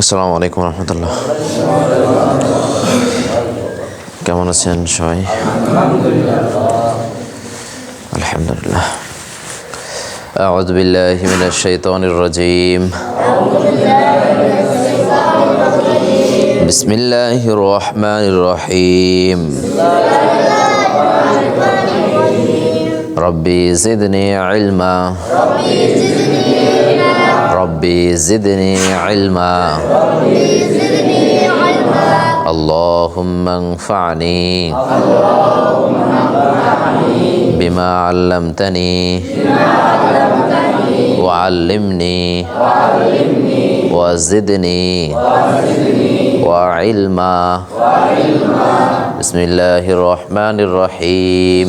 আসসালামু আলাইকুম রহমতুল্লাহ। কেমন আছেন সবাই? আলহামদুলিল্লাহ। আউযু বিল্লাহি মিনাশ শাইতানির রাজীম। বিসমিল্লাহির রহমানির রহিম। রব্বি জিদনি ইলমা। রব্বি জিদনি ইলমা। আল্লাহুম্মা আনফা'নি বিমা আল্লামতানি ওয়া আল্লিমনি ওয়া জিদনি ওয়া ইলমা। বিসমিল্লাহির রহমানির রহিম।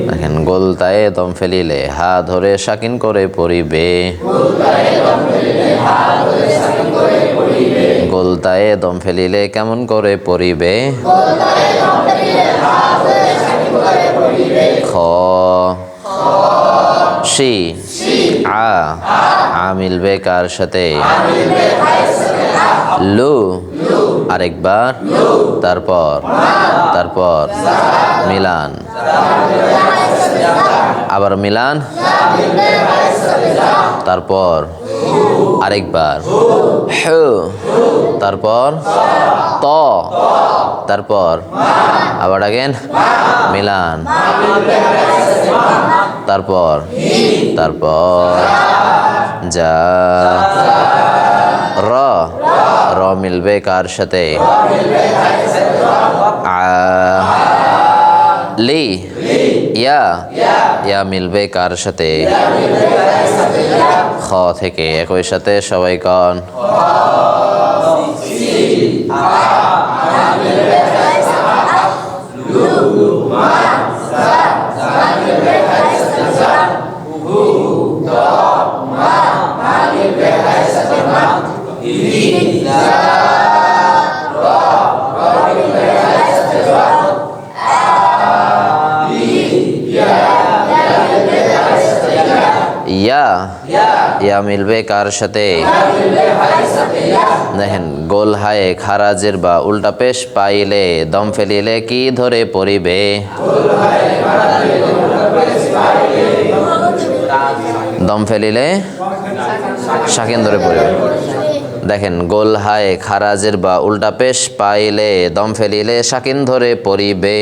দেখেন, গোলতায়ে দম ফেলিলে হা ধরে সাকিন করে পড়িবে। গোলতায়ে দম ফেলিলে কেমন করে পড়িবে? খ শি আ মিলবে কার সাথে? লু। আরেকবার, তারপর মিলান, আবার মিলান, তারপর আরেকবার হু, তারপর ত, তারপর আবার আগেন মিলান, তারপর যা। র মিলবে কার সাথে? আ লি। ইয়া মিলবে কার সাথে? খ থেকে একই সাথে সবাই কন। ইয়া মিলবে কার সাথে? দেখেন, গোল হায়ে খারাজের বা উল্টা পেশ পাইলে দম ফেলিলে কি ধরে পড়িবে? দম ফেলিলে সাকিন ধরে পড়িবে। দেখেন, গোল হায়ে খারাজের বা উল্টা পেশ পাইলে দম ফেলিলে সাকিন ধরে পড়িবে।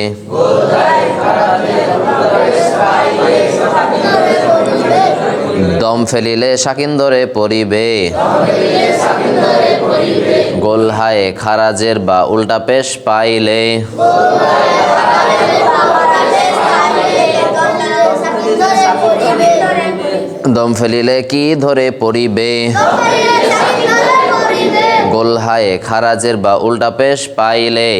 দম ফেলিলে সাকিন ধরে পড়িবে। গোল হায়ে খারাজের বা উল্টা পেশ পাইলে দম ফেলিলে কি ধরে পড়িবে? গোল হায়ে খারাজের বা উল্টা পেশ পাইলে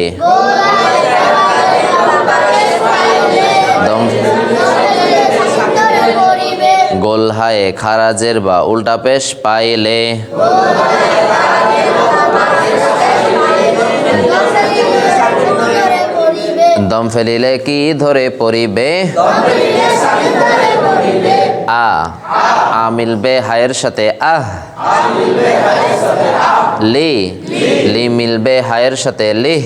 গোল হায়ে খারাজের বা উল্টা পেশ পাইলে দম ফেলিলে কি ধরে পড়িবে? আ মিলবে হায়ের সাথে আহ। লি মিলবে হায়ের সাথে লিহ।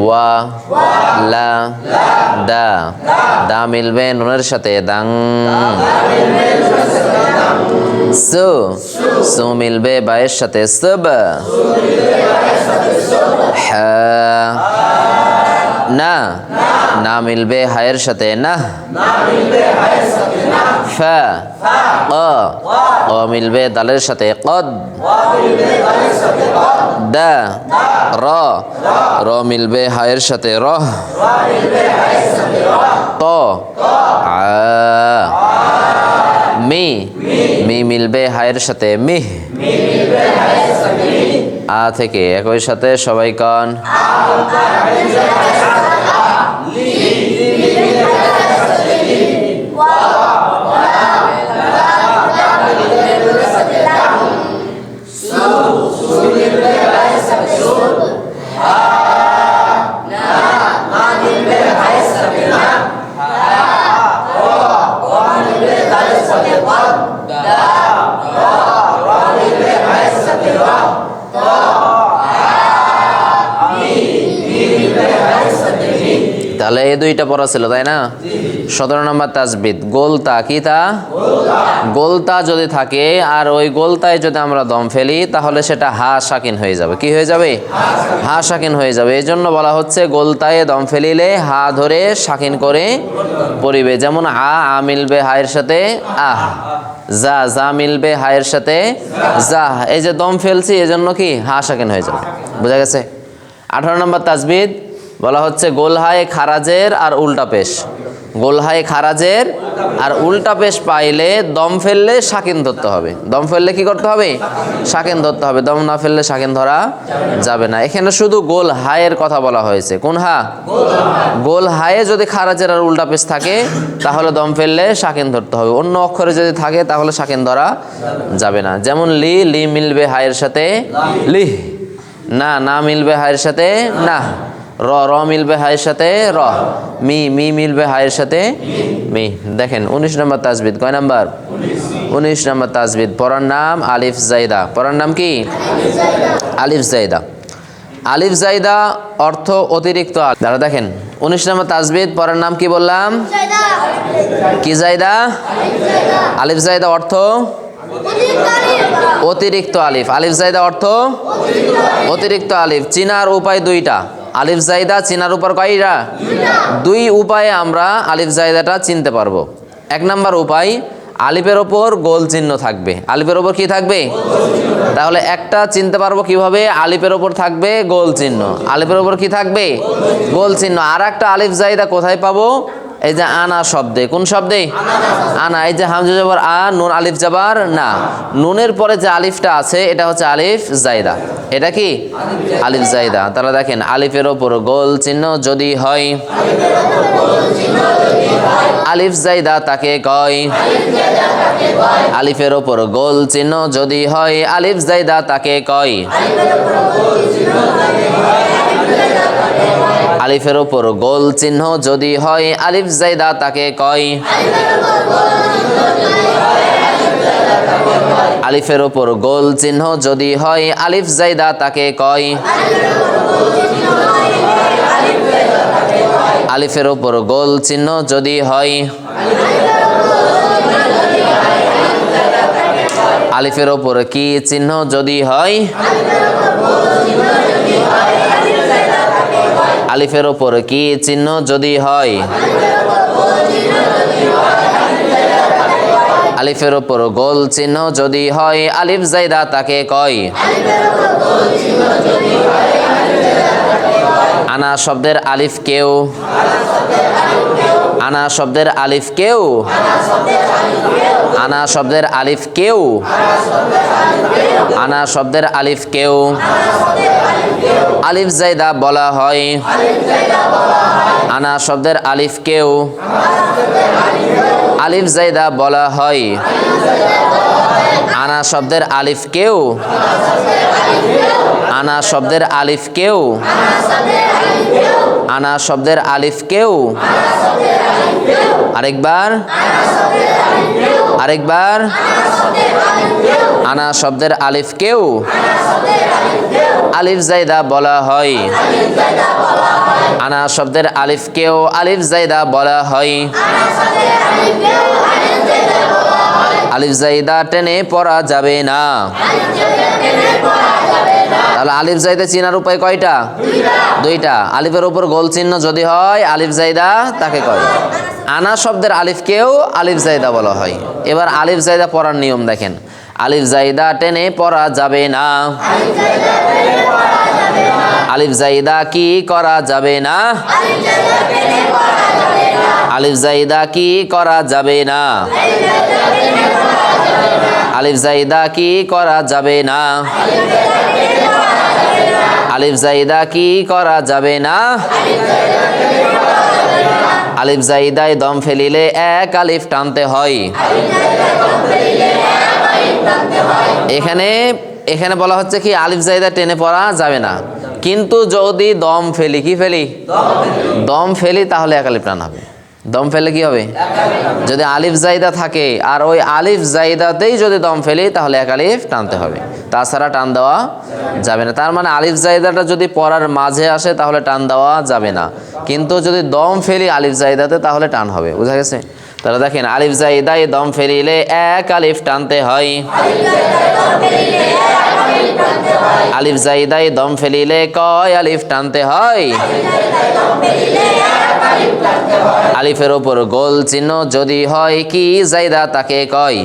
ওয়া লা দা মিলবে নুনের সাথে দাং। সু মিলবে বায়ের সাথে সব। না মিলবে হায়ের সাথে না। ক মিলবে দালের সাথে কদ। র মিলবে হায়ের সাথে রহ। ত মি মিলবে হায়ের সাথে মিহ। আ থেকে একই সাথে সবাই কন। তাহলে এই দুইটা পড়া ছিল তাই না? 17 নম্বর তাজবিদ গোলতা, কি তা? গোলতা যদি থাকে আর ওই গোলতায় যদি আমরা দম ফেলি তাহলে সেটা হা সাকিন হয়ে যাবে। কি হয়ে যাবে? হা সাকিন হয়ে যাবে। এই জন্য বলা হচ্ছে গোলতায় দম ফেলিলে হা ধরে সাকিন করে পড়িবে। যেমন আ মিলবে হায়ের সাথে আহ, যা যা মিলবে হায়ের সাথে যা। এই যে দম ফেলছি এজন্য কি হা সাকিন হয়ে যাবে। বোঝা গেছে? 18 নম্বর তাজবিদ বলা হচ্ছে গোলহায় খারাজের আর উল্টা পেশ। গোলহায় খারাজের আর উল্টা পেশ পাইলে দম ফেললে সাকিন ধরতে হবে। দম ফেললে কি করতে হবে? সাকিন ধরতে হবে। দম না ফেললে সাকিন ধরা যাবে না। এখানে শুধু গোল হায়ের কথা বলা হয়েছে। কোন হা? গোল হায়ে যদি খারাজের আর উল্টা পেশ থাকে তাহলে দম ফেললে সাকিন ধরতে হবে। অন্য অক্ষরে যদি থাকে তাহলে সাকিন ধরা যাবে না। যেমন লি, লি মিলবে হায়ের সাথে লিহ, না না মিলবে হায়ের সাথে না, র র মিলবে হায়ের সাথে র, মি মি মিলবে হায়ের সাথে মি। দেখেন 19 নম্বর তাজবিদ কয় নাম্বার? 19 নম্বর তাজবিদ পড়ার নাম আলিফ জাইদা। পড়ার নাম কি? আলিফ জাইদা। আলিফ জাইদা অর্থ অতিরিক্ত। দাঁড়া দেখেন 19 নম্বর তাজবিদ পড়ার নাম কি বললাম? কি জাইদা? আলিফ জাইদা অর্থ অতিরিক্ত আলিফ। আলিফ জাইদা অর্থ অতিরিক্ত আলিফ। চিনার উপায় দুইটা। আলিফ জাইদা চিনার উপর কয়টা? দুই উপায়ে আমরা আলিফ জাইদাটা চিনতে পারবো। 1 নাম্বার উপায়, আলিফের ওপর গোল চিহ্ন থাকবে। আলিফের ওপর কি থাকবে? তাহলে একটা চিনতে পারবো কিভাবে? আলিফের ওপর থাকবে গোল চিহ্ন। আলিফের ওপর কি থাকবে? গোল চিহ্ন। আর একটা আলিফ জাইদা কোথায় পাবো? এই যে আনা শব্দে। কোন শব্দে? আনা। এই যে হামজা জবর আ, নুন আলিফ জাবার না, নুনের পরে যে আলিফটা আছে এটা হচ্ছে আলিফ জাইদা। এটা কি? আলিফ জাইদা। তাহলে দেখেন আলিফের ওপর গোল চিহ্ন যদি হয় আলিফ জাইদা তাকে কয়। আলিফের ওপর গোল চিহ্ন যদি হয় আলিফ জাইদা তাকে কয়। আলিফের ওপর গোল চিহ্ন যদি হয় আলিফ জাইদা তাকে কয়। আলিফের ওপর গোল চিহ্ন যদি হয় আলিফ জাইদা তাকে কয়। আলিফের ওপর গোল চিহ্ন যদি হয় আলিফের ওপর কি চিহ্ন যদি হয়? আলিফের ওপর কি চিহ্ন যদি হয়? আলিফের ওপর গোল চিহ্ন যদি হয় আলিফ জাইদা তাকে কয়। আনা শব্দের আলিফ কেউ, আনা শব্দের আলিফ কেউ, আনা শব্দের আলিফ কেউ, আনা শব্দের আলিফ কেউ আলিফ জাইদা বলা হয়। আনা শব্দের আলিফ কেউ আলিফ জাইদা বলা হয়। আনা শব্দের আলিফ কেউ, আনা শব্দের আলিফ কেউ, আনা শব্দের আলিফ কেউ। আরেকবার, আরেকবার। আনা শব্দের আলিফ কেউ আলিফ জাইদা বলা হয়। আনা শব্দের আলিফ কেউ আলিফ জাইদা বলা হয়। আলিফ জাইদা টেনে পড়া যাবে না। তাহলে আলিফ জাইদা চিনার উপায় কয়টা? দুইটা। আলিফের উপর গোল চিহ্ন যদি হয় আলিফ জাইদা তাকে কয়। আনা শব্দের আলিফ কেউ আলিফ জাইদা বলা হয়। এবার আলিফ জাইদা পড়ার নিয়ম দেখেন। আলিফ জাইদা টেনে পড়া যাবে না। আলিফ জাইদা কি করা যাবে না? আলিফ জাইদা কি করা যাবে না? আলিফ জাইদা কি করা যাবে না? আলিফ জাইদা কি করা যাবে না? আলিফ জাইদায় দম ফেলিলে এক আলিফ টানতে হয়। এখানে এখানে বলা হচ্ছে কি আলিফ জাইদা টেনে পড়া যাবে না, কিন্তু যদি দম ফেলি, কি ফেলি? দম ফেলি তাহলে এক আলিফ টান হবে। দম ফেলে কি হবে? যদি আলিফ জাইদা থাকে আর ওই আলিফ জাইদাতেই যদি দম ফেলি তাহলে এক আলিফ টানতে হবে, তাছাড়া টান দেওয়া যাবে না। তার মানে আলিফ জাইদাটা যদি পড়ার মাঝে আসে তাহলে টান দেওয়া যাবে না, কিন্তু যদি দম ফেলি আলিফ জাইদাতে তাহলে টান হবে। বুঝা গেছে? তাহলে দেখেন, আলিফ জাইদায় দম ফেলিলে এক আলিফ টানতে হয়। আলিফ জাইদায় দম ফেলিলে কয় আলিফ টানতে হয়? আলিফের ওপর গোল চিহ্ন যদি হয় কি জাইদা তাকে কয়?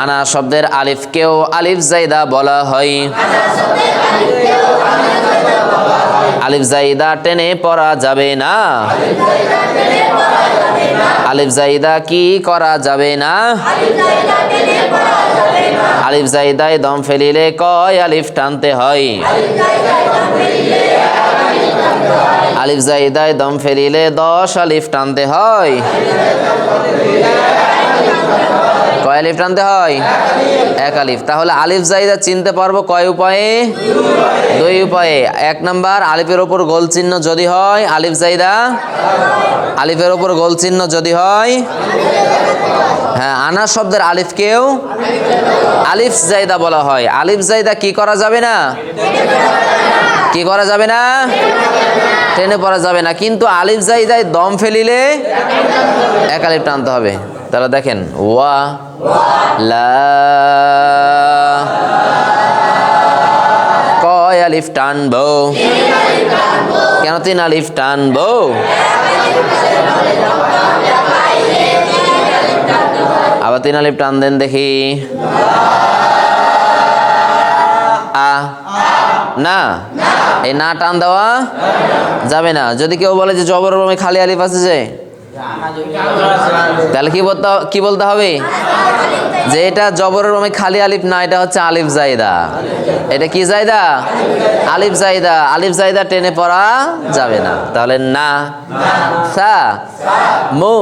আনা শব্দের আলিফকেও আলিফ জাইদা বলা হয়। আলিফ জাইদা টেনে পড়া যাবে না। আলিফ জাইদা কি করা যাবে না? আলিফ জাইদায় দম ফেলিলে কয় আলিফ টানতে হয়? আলিফ জাইদায় দম ফেলিলে 10 আলিফ টানতে হয়। কয় আলিফ টানতে হয়? এক আলিফ। তাহলে আলিফ জাইদা চিনতে পারবো কয় উপায়ে? 2 উপায়ে। 1 নাম্বার, আলিফের ওপর গোল চিহ্ন যদি হয় আলিফ জাইদা, আলিফের ওপর গোল চিহ্ন যদি হয়, হ্যাঁ, আনা শব্দের আলিফকেও আলিফ জাইদা বলা হয়। আলিফ জাইদা কি করা যাবে না? কি করা যাবে না? টেনে পড়া যাবে না। কিন্তু আলিফ জাইদায় দম ফেলিলে এক আলিফ টানতে হবে। তাহলে দেখেন, ওয়া লা কয় আলিফ টানবো? কেন 3 আলিফ টানবো? আবার 3 আলিফ টান দেন দেখি। আ না, এই না টান দেওয়া যাবে না। যদি কেউ বলে যে জবরের রুমে খালি আলিফ আছে যে, তাহলে কি বলতে হবে? যে এটা জবরের রুমে খালি আলিফ না, এটা হচ্ছে আলিফ জাইদা। এটা কি জাইদা? আলিফ জাইদা। আলিফ জাইদা টেনে পড়া যাবে না। তাহলে না, সা, মু,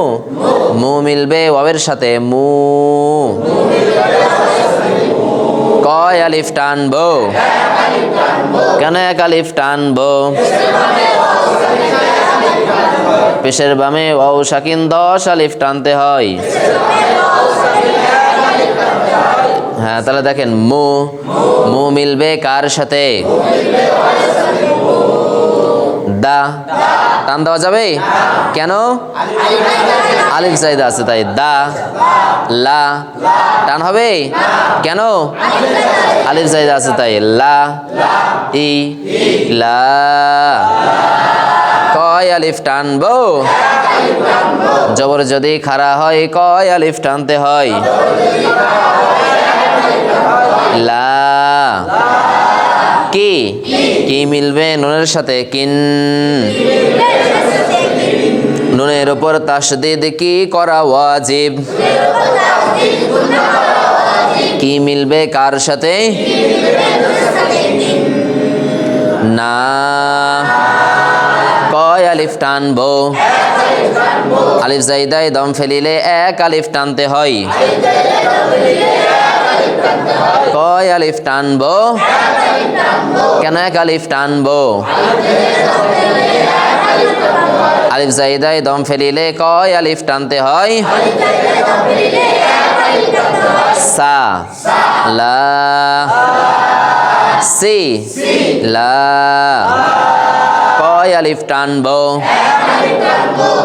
মু মিলবে ওয়াবের সাথে, মু। কয় আলিফ টানবো? কেন এক আলিফ টানবো? পেশের বামে ওয়াও সাকিন 10 আলিফ টানতে হয়। হ্যাঁ, তাহলে দেখেন, মু, মু মিলবে কার সাথে? দা। টান দেওয়া যাবে? কেন? আলিফ জাইদা আছে তাই। দা, লা টান হবে? কেন? আলিফ জাইদা আছে তাই। লা, ই, লা। কয় আলিফ টানবো? জবর যদি খাড়া হয় কয় আলিফ টানতে হয়? লা। কি, কি মিলবে নুনের সাথে? কিন। নুনের উপর তাসদীদ কি করা ওয়াজিব? কি মিলবে কার সাথে? না। কয় আলিফ টানবো? আলিফ জাইদায় দম ফেলিলে এক আলিফ টানতে হয়। কয় আলিফ টানবো? কেন এক আলিফ টানবো? আলিফ জাইদায় দম ফেলিলে কয় আলিফ টানতে হয়? সা, লা, সি, লা। কয় আলিফ টানবো?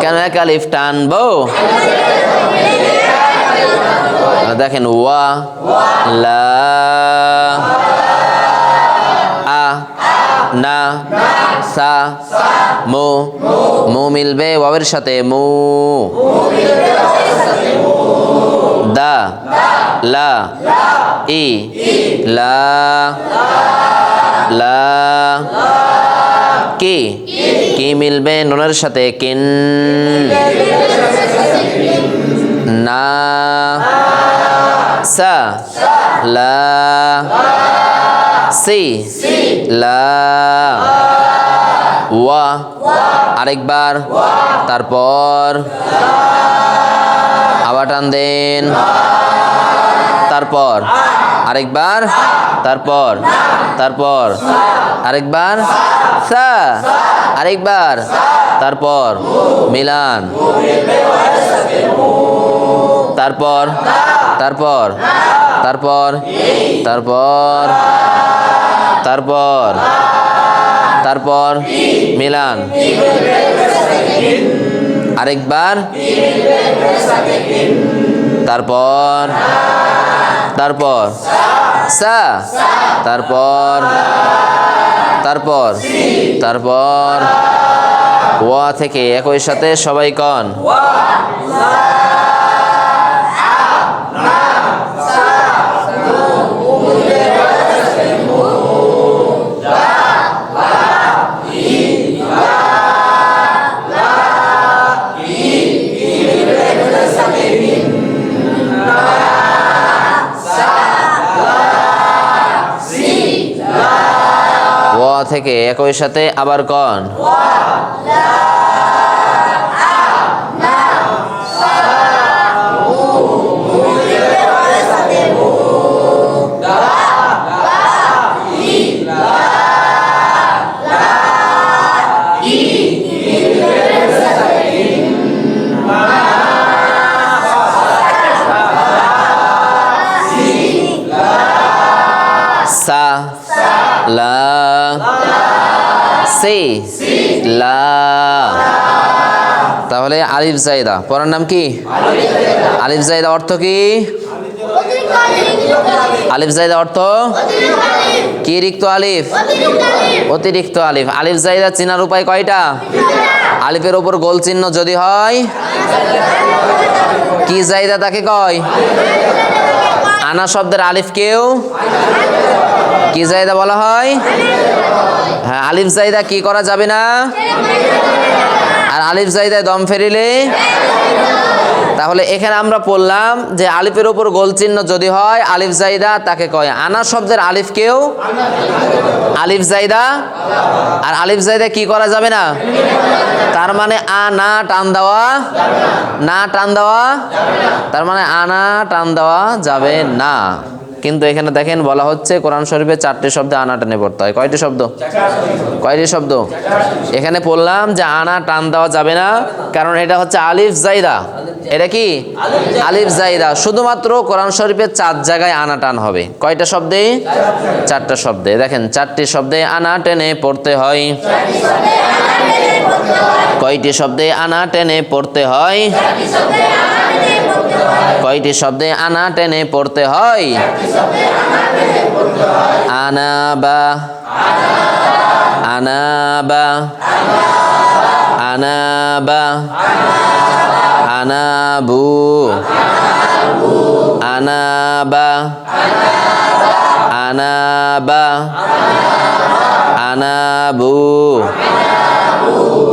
কেন এক আলিফ টানবো? দেখেন, ওয়া, লা, আ, না, সা, মু, মু মিলবে ওয়াবের সাথে, মু। দা, লা, ই, লা, লা। কি, কি মিলবে নুনের সাথে? কিন। না। সা, লা, সি, লা, ওয়া। আরেকবার, তারপর আবার টান দেন। তারপর আরেকবার, তারপর তারপর আরেকবার, সা আরেকবার, তারপর মিলান, তারপর তারপর তারপর তারপর তারপর তারপর মিলান, আরেকবার, তারপর তারপর সা, তারপর তারপর তারপর ওয়া থেকে একই সাথে সবাই কন ওয়া থেকে একই সাথে আবার কন সা লা সে লা। তাহলে আলিফ জায়দা পড়ার নাম কি? আলিফ জায়দা অর্থ কি? আলিফ জায়দা অর্থ কি? রিক্ত আলিফ, অতিরিক্ত আলিফ। আলিফ জায়দা চিনার উপায় কয়টা? আলিফের উপর গোল চিহ্ন যদি হয় কি জায়দা তাকে কয়? আনা শব্দের আলিফ কেউ কি জায়দা বলা হয়? হ্যাঁ, আলিফ জায়দা কি করা যাবে না। আর আলিফ জায়দায় দম ফেরিলে, তাহলে এখানে আমরা পড়লাম যে আলিফের উপর গোল চিহ্ন যদি হয় আলিফ জায়দা তাকে কয় আনা শব্দের আলিফ কেউ আলিফ জায়দা। আর আলিফ জায়দা কি করা যাবে না। তার মানে আনা টান দেওয়া, না টান দেওয়া, তার মানে আনা টান দেওয়া যাবে না। কিন্তু এখানে দেখেন বলা হচ্ছে কোরআন শরীফে 4টি শব্দে আনা টানে পড়তে হয়। কয়টি শব্দ? কয়টি শব্দ? এখানে বললাম যে আনা টান দেওয়া যাবে না, কারণ এটা হচ্ছে আলিফ জায়দা। এটা কি? আলিফ জায়দা। শুধুমাত্র কোরআন শরীফের 4 জায়গায় আনা টান হবে। কয়টা শব্দে? 4টা শব্দে। দেখেন 4টি শব্দে আনা টেনে পড়তে হয়। কয়টি শব্দে আনা টেনে পড়তে হয়? কয়টি শব্দে আনা টেনে পড়তে হয়? আনাবা, আনাবা, আনাবা, আনাবু, আনাবা, আনাবা, আনাবু।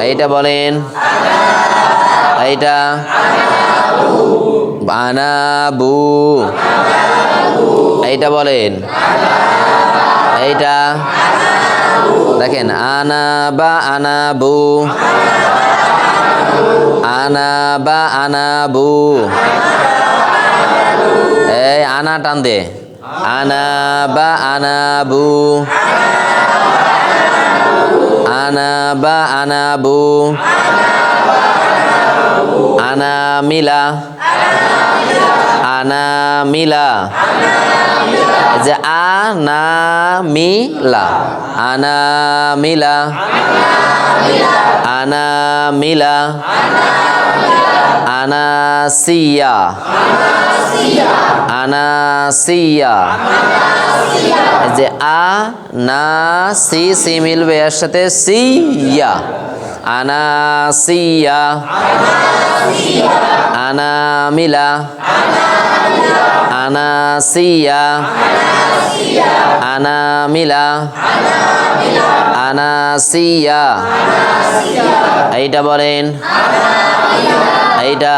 এইটা বলেন, এইটা আনাবু। এইটা বলেন, এইটা দেখেন আনাবা, আনাবু, আনাবা, আনাবু। এই আনা টান দে, আনাবা, আনাবু, আনাবা, আনাবু, আনামিলা, আনামিলা। যে আনামিলা, আনামিলা, আনামিলা, আনাসিয়া, আনাসিয়া। যে আ না সি, সি মিলবে এর সাথে সিয়া, আনাসিয়া, আনামিলা, আনাসিয়া, আনামিলা, আনাসিয়া। এইটা বলেন, এইটা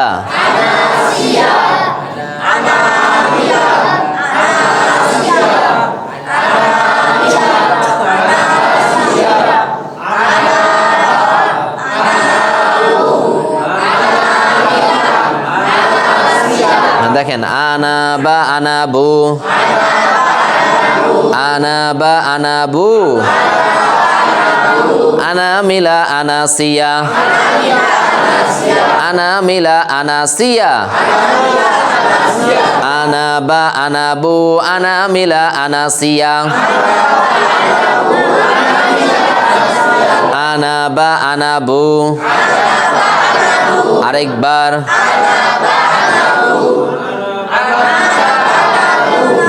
দেখেন আনা বা আনাবু, আনা বা আনাবু, আনা মিলা আনাসিয়া, আনা মিলা আনাসিয়া, আনা বা আনাবু, আনা মিলা আনাসিয়া, আনা বা আনাবু। আরেকবার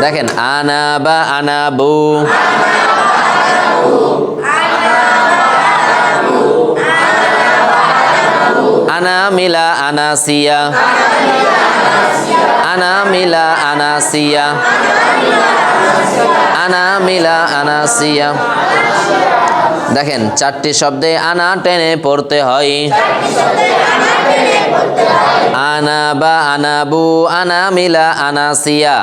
দেখেন আনা বা আনাবু, আনা মিলা আনাসিয়া, আনা মিলা আনাসিয়া, আনা মিলা আনাসিয়া। দেখেন চারটি শব্দে আনা টেনে পড়তে হয়। আনা বা আনাবু, আনা মিলা আনাসিয়া।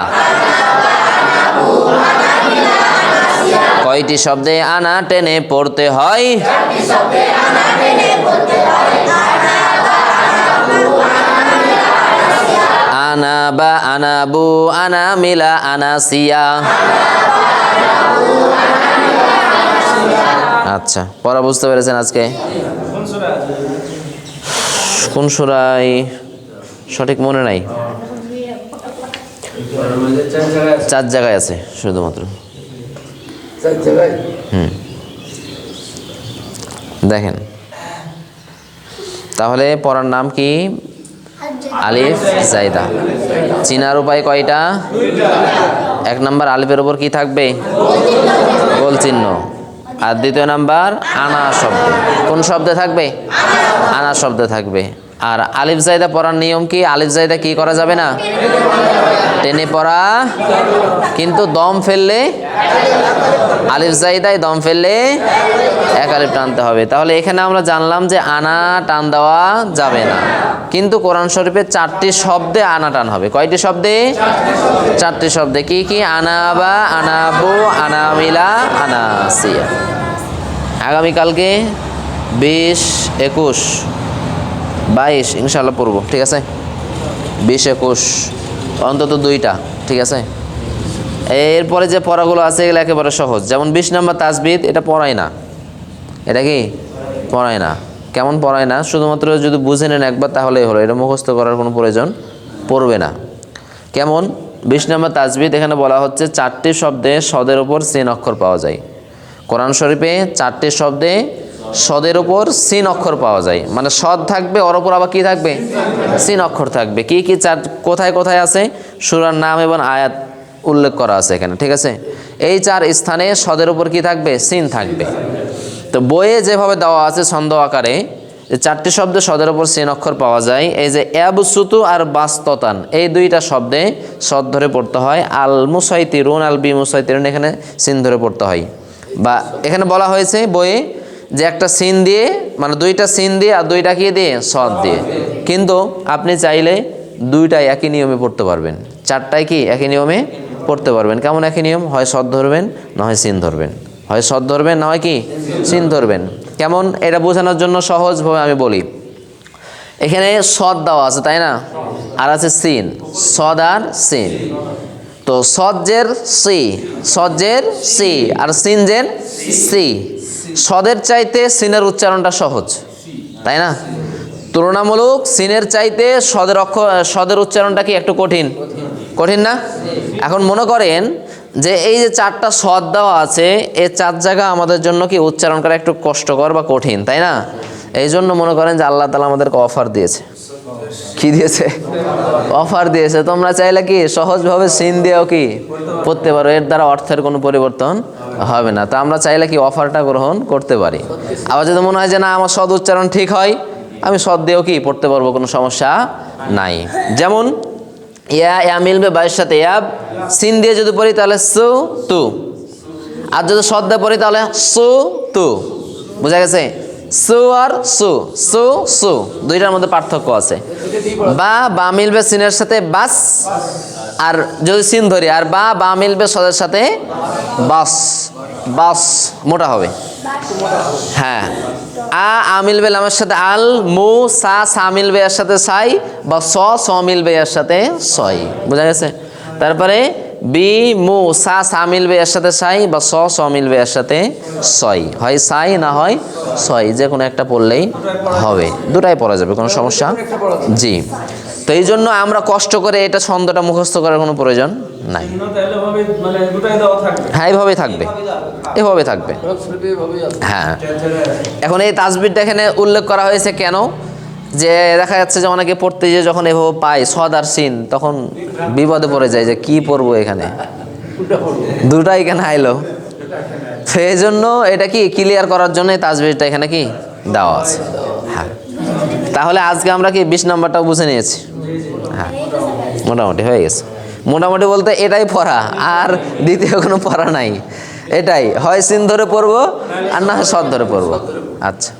কয়টি শব্দে আনা টেনে পড়তে হয়? আনা বা আনাবু, আনা মিলা আনাসিয়া। আচ্ছা, পড়া বুঝতে পেরেছেন আজকে? কোন সূরায় সঠিক মনে নাই, 4 জায়গায় আছে শুধুমাত্র। দেখেন তাহলে পড়ার নাম কি? আলিফ জায়দা। চিনার উপায় কয়টা? 1 নাম্বার আলিফের উপর কি থাকবে? গোল চিহ্ন। আর 2 নাম্বার আনা শব্দ। কোন শব্দে থাকবে? আনা শব্দে থাকবে। আর আলিফ জায়দা পড়ার নিয়ম কি? আলিফ জায়দা কি করা যাবে না? টেনে পড়া, কিন্তু দম ফেললে, আলিফ জায়দায় দম ফেললে 1 আলিফ টানতে হবে। তাহলে এখানে আমরা জানলাম যে আনা টান দেওয়া যাবে না, কিন্তু কোরআন শরীফে 4টি শব্দে আনা টান হবে। কয়টি শব্দে? 4টি শব্দে। কি কি? আনা বা, আনাবু, আনা মিলা, আনাসিয়া। আগামীকালকে 20, 21, 22 ইনশাআল্লাহ পড়বো, ঠিক আছে? 20, 21 অন্তত 2টা, ঠিক আছে? এরপরে যে পড়াগুলো আছে এগুলো একেবারে সহজ। যেমন 20 নাম্বার তাসবিদ, এটা পড়ায় না। এটা কি পড়ায় না? কেমন পড়ায় না? শুধুমাত্র যদি বুঝে নেন একবার তাহলেই হলো, এটা মুখস্থ করার কোনো প্রয়োজন পড়বে না। কেমন? 20 নাম্বার তাসবিদ, এখানে বলা হচ্ছে 4টি শব্দে সদের উপর সিন অক্ষর পাওয়া যায়। কোরআন শরীফে 4টি শব্দে সদের উপর সিন অক্ষর পাওয়া যায়, মানে সদ থাকবে, ওর উপর আবার কি থাকবে? সিন অক্ষর থাকবে। কি কি কোথায় কোথায় আছে? সূরার নাম এবং আয়াত উল্লেখ করা আছে এখানে, ঠিক আছে? এই 4 স্থানে সদের উপর কি থাকবে? সিন থাকবে। তো বইয়ে যেভাবে দেওয়া আছে ছন্দ আকারে, 4টি শব্দে সদের উপর সিন অক্ষর পাওয়া যায়। এই যে ইয়াবসুতু আর বাস্ততান, এই 2টা শব্দে সদ ধরে পড়তে হয়। আল মুসাইতিরুন, আল বি মুসাইতিরুন, এখানে সিন ধরে পড়তে হয়। বা এখানে বলা হয়েছে বইয়ে যে একটা সিন দিয়ে, মানে 2টা সিন দিয়ে আর 2টা কি দিয়ে? সদ দিয়ে। কিন্তু আপনি চাইলে 2টাই একই নিয়মে পড়তে পারবেন, 4টাই কি একই নিয়মে পড়তে পারবেন। কেমন একই নিয়ম? হয় সদ ধরবেন, না হয় সিন ধরবেন। হয় সদ ধরবেন, না হয় কি সিন ধরবেন। কেমন? এটা বোঝানোর জন্য সহজভাবে আমি বলি। এখানে সদ দেওয়া আছে, তাই না? আর আছে সিন, সদ আর সিন। তো সজ্জের সি, সজ্জের সি, আর সিনজের সি। সদের চাইতে সিনের উচ্চারণটা সহজ, তাই না? তুলনামূলক সিনের চাইতে সদের উচ্চারণটা কি একটু কঠিন? কঠিন না? এখন মনে করেন যে এই যে 4টা সদ দেওয়া আছে, এই 4 জায়গা আমাদের জন্য কি উচ্চারণ করা একটু কষ্টকর বা কঠিন, তাই না? এই জন্য মনে করেন যে আল্লাহ তাআলা আমাদেরকে অফার দিয়েছে। কি দিয়েছে? অফার দিয়েছে। তোমরা চাইলে কি সহজভাবে সিন দিয়েও কি পড়তে পারো, এর দ্বারা অর্থের কোনো পরিবর্তন হবে না। তা আমরা চাইলে কি অফারটা গ্রহণ করতে পারি। আবার যদি মনে হয় যে না আমার সদ উচ্চারণ ঠিক হয়, আমি সদ দিয়েও কি পড়তে পারবো, কোনো সমস্যা নাই। যেমন ইয়া মিলবে 22 সাথে ইয়াব, সিন দিয়ে যদি পড়ি তাহলে সু তু, আর যদি সদ দিয়ে পড়ি তাহলে সু তু। বুঝা গেছে? সু আর সু, সু সু, 2টার মধ্যে পার্থক্য আছে। বা মিলবে সিনের সাথে বাস, আর যদি সিন ধরি, আর বা মিলবে সদের সাথে বাস, বাস মোটা হবে। হ্যাঁ, আ মিলবে লামের সাথে আল, মু সা মিলবে এর সাথে সাই, বা স মিলবে এর সাথে সই। বোঝা গেছে? তারপরে বি মু সা মিলবে এর সাথে সাই, বা স মিলবে এর সাথে সই। হয় সাই না হয় সই, যে কোনো একটা পড়লেই হবে, দুটাই পড়া যাবে, কোনো সমস্যা। জি, তো এই জন্য আমরা কষ্ট করে এটা ছন্দটা মুখস্থ করার কোনো প্রয়োজন নাই। হ্যাঁ, এইভাবেই থাকবে, এভাবে থাকবে। হ্যাঁ, এখন এই তাসবিরটা এখানে উল্লেখ করা হয়েছে কেন? যে দেখা যাচ্ছে যে অনেকে পড়তে গিয়ে যখন এভাবে পায় সদ আর সিন, তখন বিপদে পড়ে যায় যে কি পড়বো এখানে, দুটাই কেন আইলো। তো এই জন্য এটা কি ক্লিয়ার করার জন্য তাসবিরটা এখানে কি দেওয়া আছে। হ্যাঁ, তাহলে আজকে আমরা কি 20 নাম্বারটাও বুঝে নিয়েছি। হ্যাঁ, মোটামুটি হয়ে গেছে। মোটামুটি বলতে এটাই পড়া, আর দ্বিতীয় কোনো পড়া নাই। এটাই হয় সিন ধরে পড়বো, আর না হয় সদ ধরে পড়বো। আচ্ছা।